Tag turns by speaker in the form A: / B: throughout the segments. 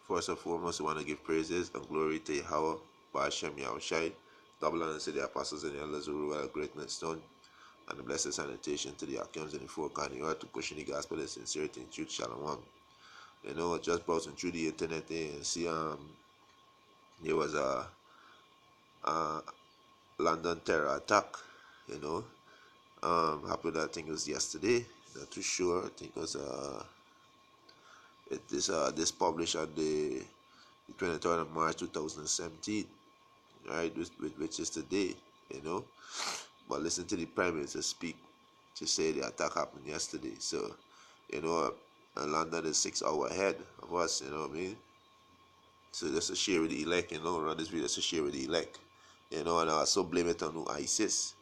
A: First and foremost, we want to give praises and glory to Yahweh, Ba'ashem Yahushai, double honor to the apostles and the elders who rule at Great Millstone, and the blessed sanitation to the Akims and the four corners earth to pushing the gospel in sincerity and truth. Shalom. Just browsing through the internet there and see there was a London terror attack. Happened. I think it was yesterday. Not too sure. I think it was this published on the 23rd of March 2017, right? Which is today. But listen to the Prime Minister speak to say the attack happened yesterday. So, London is 6 hours ahead of us. You know what I mean? So just to share with the elect. Run this video just to share with the elect. And I also blame it on ISIS.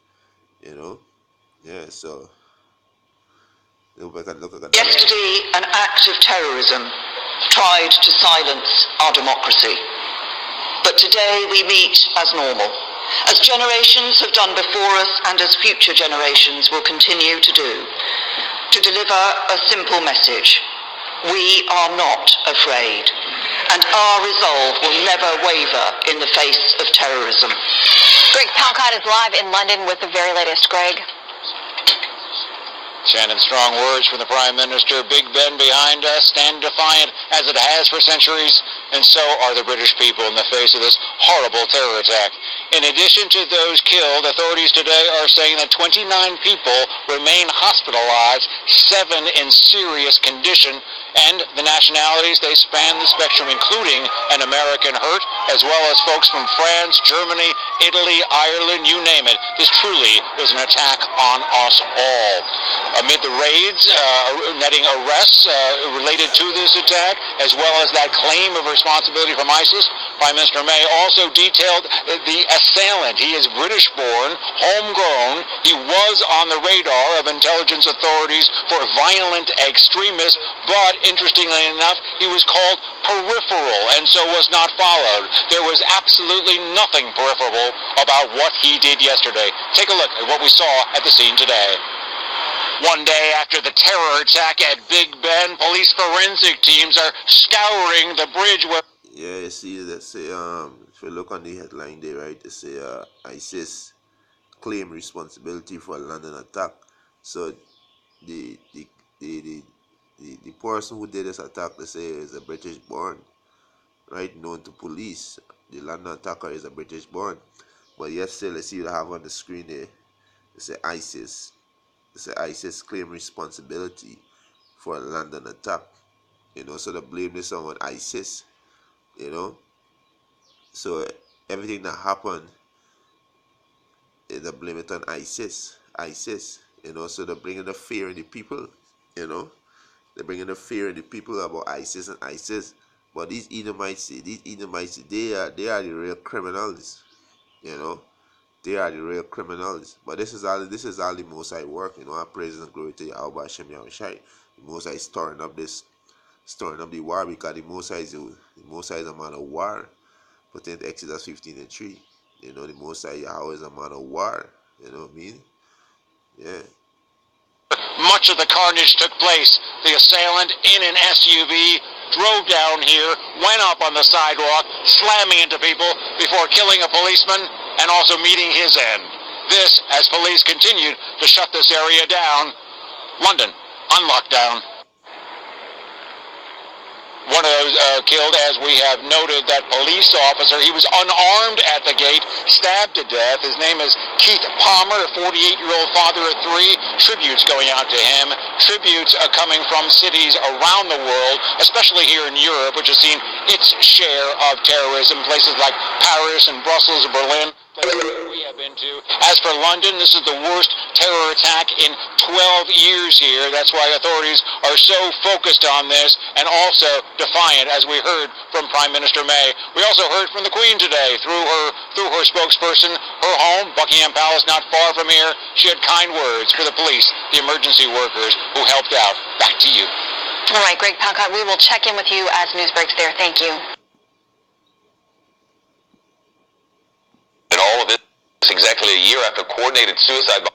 A: Yeah, so look at that.
B: Yesterday, an act of terrorism tried to silence our democracy. But today we meet as normal, as generations have done before us and as future generations will continue to do, to deliver a simple message. We are not afraid, and our resolve will never waver in the face of terrorism.
C: Greg Palcott is live in London with the very latest. Greg.
D: Shannon, strong words from the Prime Minister. Big Ben behind us, stand defiant as it has for centuries, and so are the British people in the face of this horrible terror attack. In addition to those killed, authorities today are saying that 29 people remain hospitalized, 7 in serious condition, and the nationalities, they span the spectrum, including an American hurt, as well as folks from France, Germany, Italy, Ireland, you name it. This truly is an attack on us all. Amid the raids, netting arrests related to this attack, as well as that claim of responsibility from ISIS, Prime Minister May also detailed the assailant. He is British-born, homegrown. He was on the radar of intelligence authorities for violent extremists, but interestingly enough, he was called peripheral and so was not followed. There was absolutely nothing peripheral about what he did yesterday. Take a look at what we saw at the scene today. One day after the terror attack at Big Ben, police forensic teams are scouring the bridge where...
A: Yeah, you see, they say, if you look on the headline there, right, they say ISIS claim responsibility for a London attack. So the person who did this attack, they say, is a British born, right, known to police. The London attacker is a British born. But yet still, let's see what I have on the screen there. They say ISIS. They say ISIS claim responsibility for a London attack. So they blame this on ISIS. So everything that happened, they blame it on ISIS. So they're bringing the fear in the people. They're bringing the fear in the people about ISIS and ISIS. But these Edomites, they are the real criminals. They are the real criminals. But this is all the Most High work. Our praise and glory to Yahweh Hashem Yahushai. The Most High is stirring up the war, because the Most High is a man of war. But in Exodus 15:3, the Most High Yahweh is a man of war. You know what I mean? Yeah.
D: Much of the carnage took place. The assailant in an SUV drove down here, went up on the sidewalk, slamming into people before killing a policeman and also meeting his end. This as police continued to shut this area down. London on lockdown. One of those killed, as we have noted, that police officer. He was unarmed at the gate, stabbed to death. His name is Keith Palmer, a 48-year-old father of 3. Tributes going out to him. Tributes are coming from cities around the world, especially here in Europe, which has seen its share of terrorism. Places like Paris and Brussels and Berlin. We have been to. As for London, this is the worst terror attack in 12 years here. That's why authorities are so focused on this and also defiant, as we heard from Prime Minister May. We also heard from the Queen today through her spokesperson. Her home, Buckingham Palace, not far from here. She had kind words for the police, the emergency workers who helped out. Back to you.
C: All right, Greg Palcott, we will check in with you as news breaks there. Thank you.
E: And all of it is exactly a year after coordinated suicide bombing.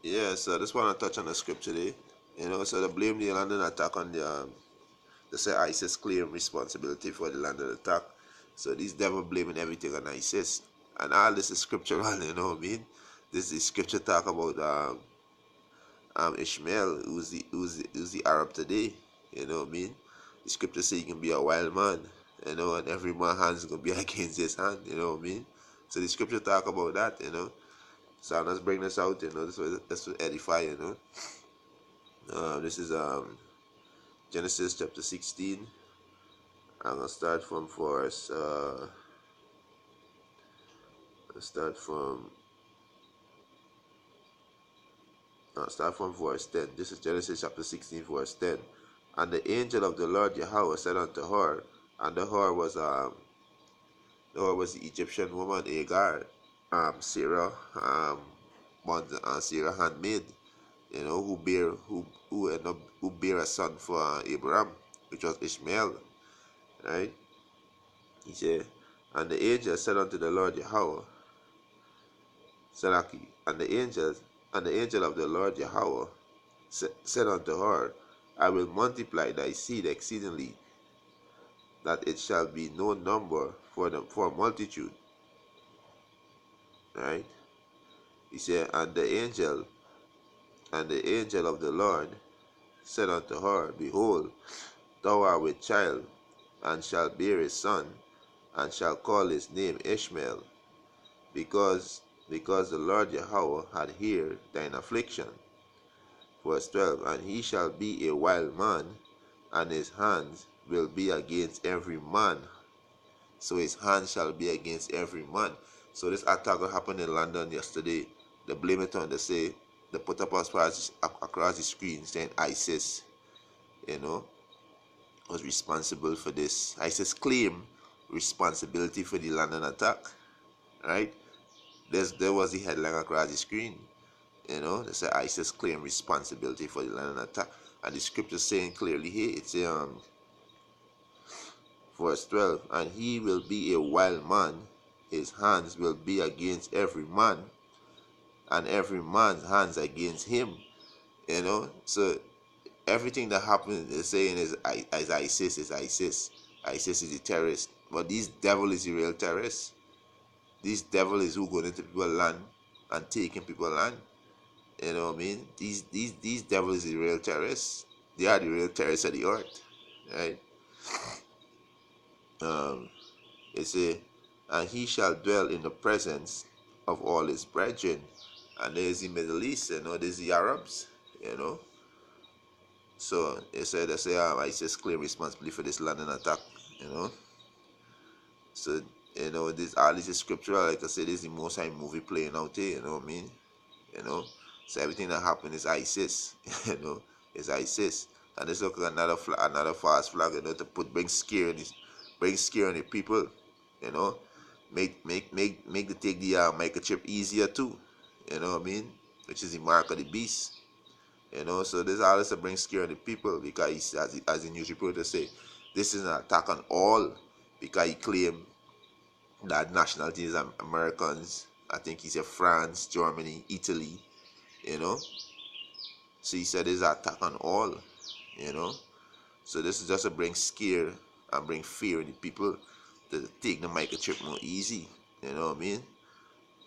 A: Yeah, so I just want to touch on the scripture today. So they blame the London attack on They say ISIS claim responsibility for the London attack. So these devil blaming everything on ISIS. And all this is scriptural, you know what I mean? This is scripture talk about Ishmael, who's the Arab today, you know what I mean? The scripture say he can be a wild man, you know, and every man's hand's gonna be against his hand, you know what I mean? So the scripture talk about that, you know. So I'm just bringing this out, you know, this will edify, you know. This is Genesis chapter 16. I'm gonna start from verse start from verse 10. This is Genesis chapter 16, verse 10. And the angel of the Lord Yahweh said unto her, and the whore was the Egyptian woman Hagar, Sarah, Sarah handmaid, you know, who bear a son for Abraham, which was Ishmael, right? He said, and the angel said unto the Lord Yahweh, Salaki, and the angel of the Lord Yahweh said unto her, I will multiply thy seed exceedingly, that it shall be no number for multitude. Right? He said, and the angel of the Lord said unto her, Behold, thou art with child, and shalt bear a son, and shall call his name Ishmael, because the Lord Yahweh had heard thine affliction. Verse 12, and he shall be a wild man, and his hands will be against every man. So his hands shall be against every man. So this attack that happened in London yesterday, they blame it on, they put up across the screen saying ISIS, you know, was responsible for this. ISIS claim responsibility for the London attack, right? There was the headline across the screen. You know, they say ISIS claim responsibility for the London attack. And the scripture saying clearly here, it's verse 12, and he will be a wild man, his hands will be against every man, and every man's hands against him. You know, so everything that happened is saying is ISIS is ISIS. ISIS is the terrorist. But this devil is the real terrorist. This devil is who going into people's land and taking people's land. You know what I mean? These devils are the real terrorists. They are the real terrorists of the earth, right? It say, and he shall dwell in the presence of all his brethren. And there's the Middle East, you know, there's the Arabs, you know. So they say ISIS claim responsibility for this London attack, you know. So, you know, this all this is scriptural. Like I said, this is the Most High movie playing out here, you know what I mean? You know. So everything that happened is ISIS, you know, it's ISIS. And this look like another false flag, you know, to bring scare in the people, you know. Make the take the microchip easier too, you know what I mean? Which is the mark of the beast. You know, so this all is to bring scare on the people, because as the news reporter say, this is an attack on all, because he claimed that nationalities are Americans. I think he said France, Germany, Italy, you know. So he said it's an attack on all, you know. So this is just to bring scare and bring fear in the people, to take the microchip more easy, you know what I mean?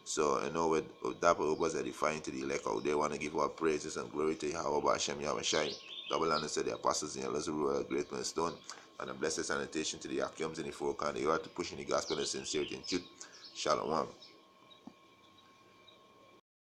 A: So, you know, with that was edifying to the elect out there. Want to give our praises and glory to Yahweh Hashem Yahweh Shai. Double honor to the apostles in the royal great stone, and a blessed sanitation to the Akims in the folk and the earth, to pushing the gospel in sincerity and truth. Shalom.